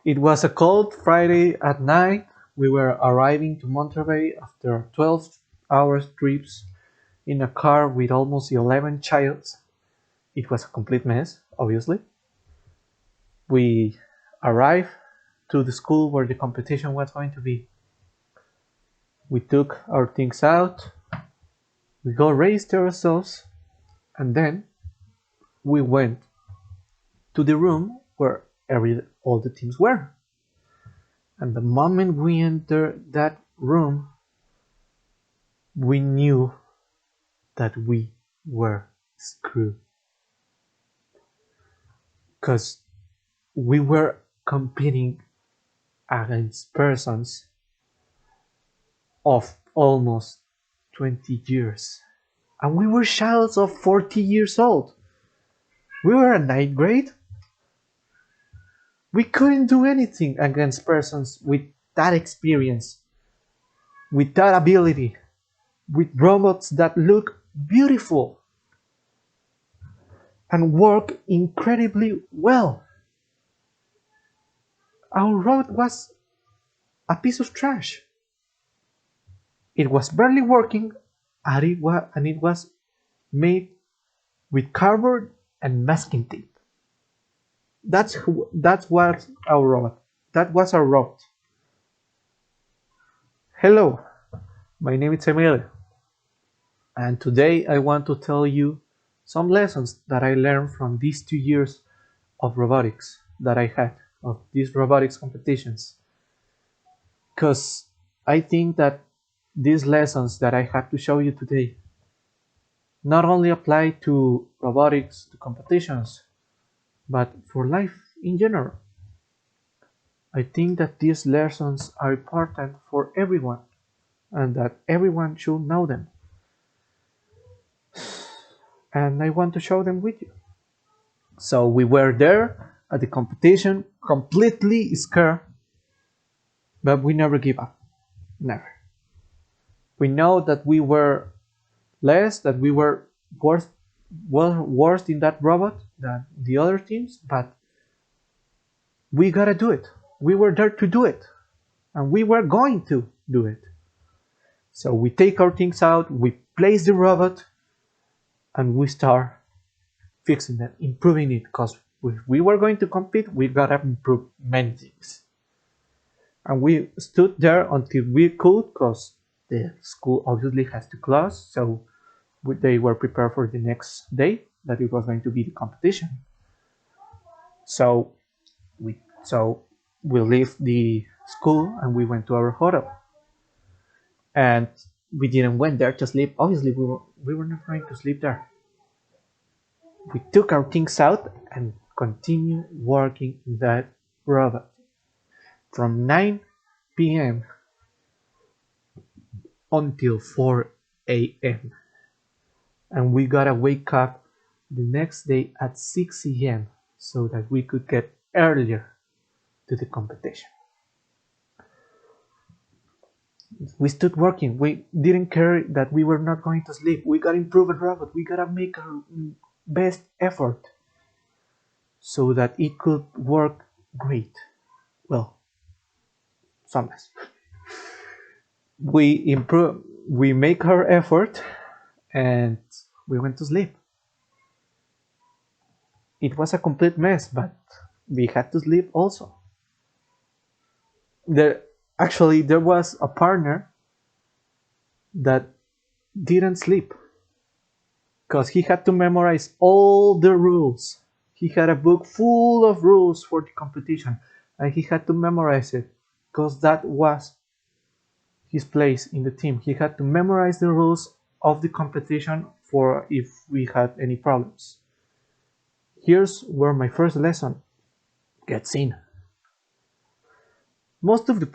It was a cold Friday at night. We were arriving to Monterrey after 12 hour trips in a car with almost 11 childs. It was a complete mess, obviously. We arrived to the school where the competition was going to be. We took our things out, we got ready to ourselves, and then we went to the room where all the teams were. And the moment we entered that room, we knew that we were screwed. Because we were competing against persons of almost 20 years. And we were childs of 40 years old. We were in ninth grade. We couldn't do anything against persons with that experience, with that ability, with robots that look beautiful and work incredibly well. Our robot was a piece of trash. It was barely working, and it was made with cardboard and masking tape. That was our robot. That was our robot. Hello, my name is Emil, and today I want to tell you some lessons that I learned from these 2 years of robotics that I had, of these robotics competitions. Because I think that these lessons that I have to show you today not only apply to robotics, to competitions, but for life in general. I think that these lessons are important for everyone and that everyone should know them. And I want to show them with you. So we were there at the competition, completely scared, but we never give up. Never. We know that we were less, that we were worse in that robot than the other teams, but we gotta do it. We were there to do it, and we were going to do it. So we take our things out, we place the robot, and we start fixing it, improving it, because if we were going to compete, we gotta improve many things. And we stood there until we could, because the school obviously has to close, so they were prepared for the next day that it was going to be the competition. So we left the school and we went to our hotel, and we didn't went there to sleep. Obviously we were not going to sleep there. We took our things out and continued working that robot from 9 p.m. until 4 a.m. and we gotta wake up the next day at 6 a.m. so that we could get earlier to the competition. We stood working. We didn't care that we were not going to sleep. We gotta improve the robot. We gotta make our best effort so that it could work great. Well, sometimes. We make our effort and we went to sleep. It was a complete mess, but we had to sleep also. There was a partner that didn't sleep because he had to memorize all the rules. He had a book full of rules for the competition and he had to memorize it because that was his place in the team. He had to memorize the rules of the competition for if we had any problems. Here's where my first lesson gets in. Most of the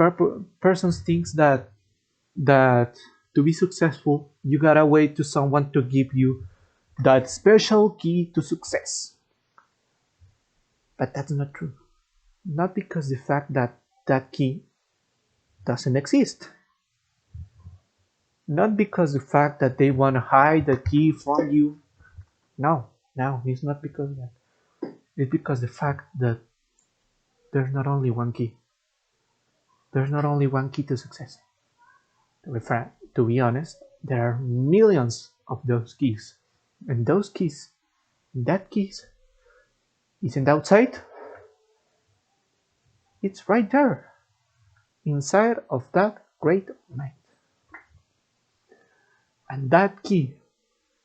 persons thinks that to be successful, you gotta wait to someone to give you that special key to success. But that's not true. Not because the fact that that key doesn't exist. Not because the fact that they want to hide the key from you. No, it's not because of that. It's because the fact that there's not only one key. There's not only one key to success. To be honest, there are millions of those keys. And those keys, that keys, isn't outside. It's right there, inside of that great mind. And that key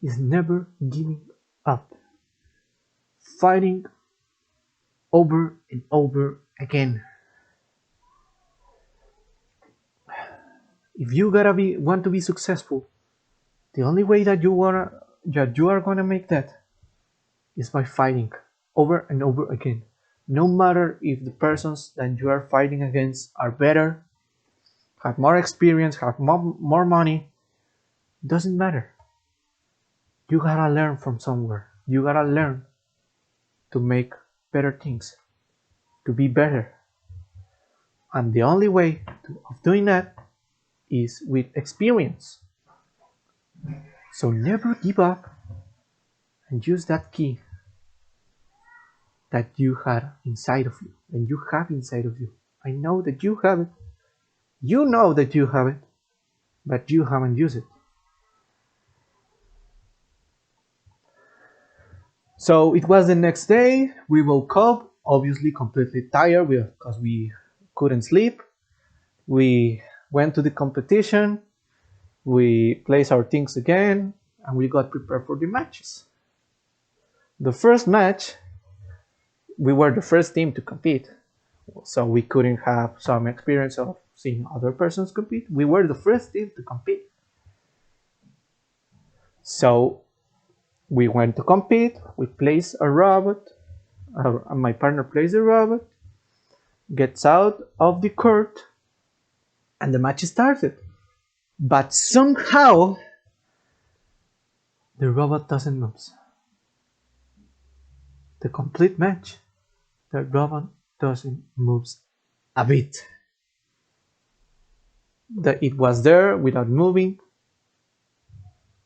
is never giving up. Fighting over and over again. If you want to be successful, the only way that you are gonna make that is by fighting over and over again. No matter if the persons that you are fighting against are better, have more experience, have more money, doesn't matter. You gotta learn from somewhere. You gotta learn to make better things, to be better. And the only way of doing that is with experience. So never give up and use that key that you had inside of you and you have inside of you. I know that you have it. You know that you have it, but you haven't used it. So it was the next day. We woke up, obviously completely tired because we couldn't sleep. We went to the competition. We placed our things again, and we got prepared for the matches. The first match, we were the first team to compete, so we couldn't have some experience of seeing other persons compete. We were the first team to compete. So we went to compete. We placed a robot. My partner plays the robot, gets out of the court, and the match started. But somehow the robot doesn't move. The complete match, the robot doesn't move a bit. It was there without moving.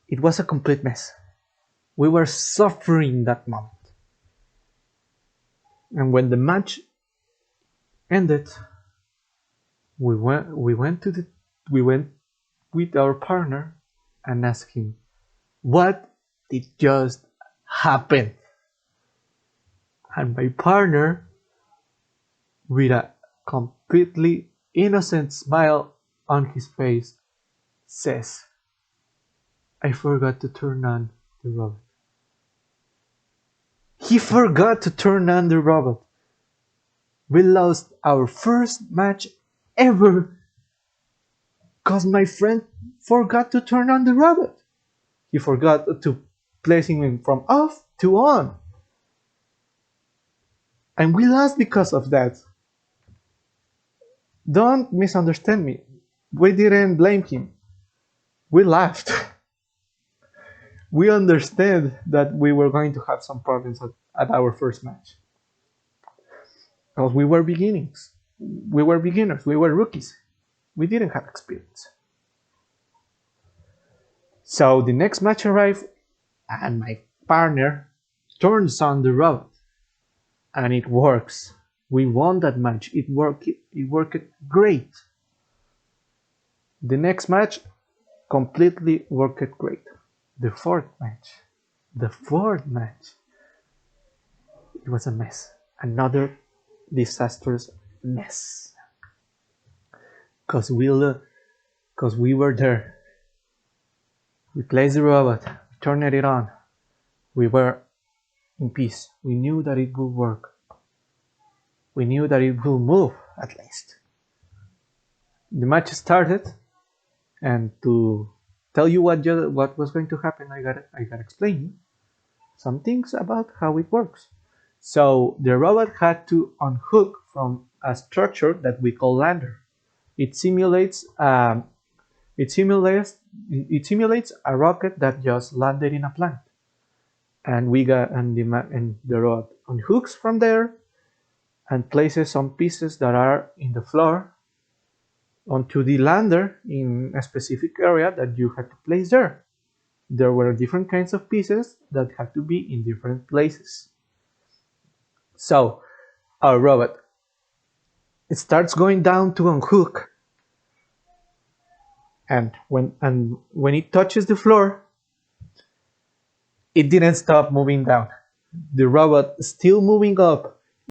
It was a complete mess. We were suffering that moment. And when the match ended, we went with our partner and asked him, what did just happen? And my partner, with a completely innocent smile on his face, says, I forgot to turn on the robot. He forgot to turn on the robot. We lost our first match ever because my friend forgot to turn on the robot. He forgot to placing him from off to on. And we lost because of that. Don't misunderstand me. We didn't blame him. We laughed. We understand that we were going to have some problems at our first match. Because we were beginners. We were rookies. We didn't have experience. So the next match arrived and my partner turns on the robot. And it works. We won that match. It worked great. The next match completely worked great. The fourth match, it was a mess. Another disastrous mess. Because we were there. We placed the robot, we turned it on. We were in peace. We knew that it would work. We knew that it will move, at least. The match started, and to tell you what was going to happen, I gotta explain some things about how it works. So the robot had to unhook from a structure that we call lander. It simulates a rocket that just landed in a plant, and the robot unhooks from there and places some pieces that are in the floor onto the lander in a specific area that you had to place there. There were different kinds of pieces that had to be in different places. So our robot It starts going down to unhook, and when it touches the floor, it didn't stop moving down. The robot is still moving up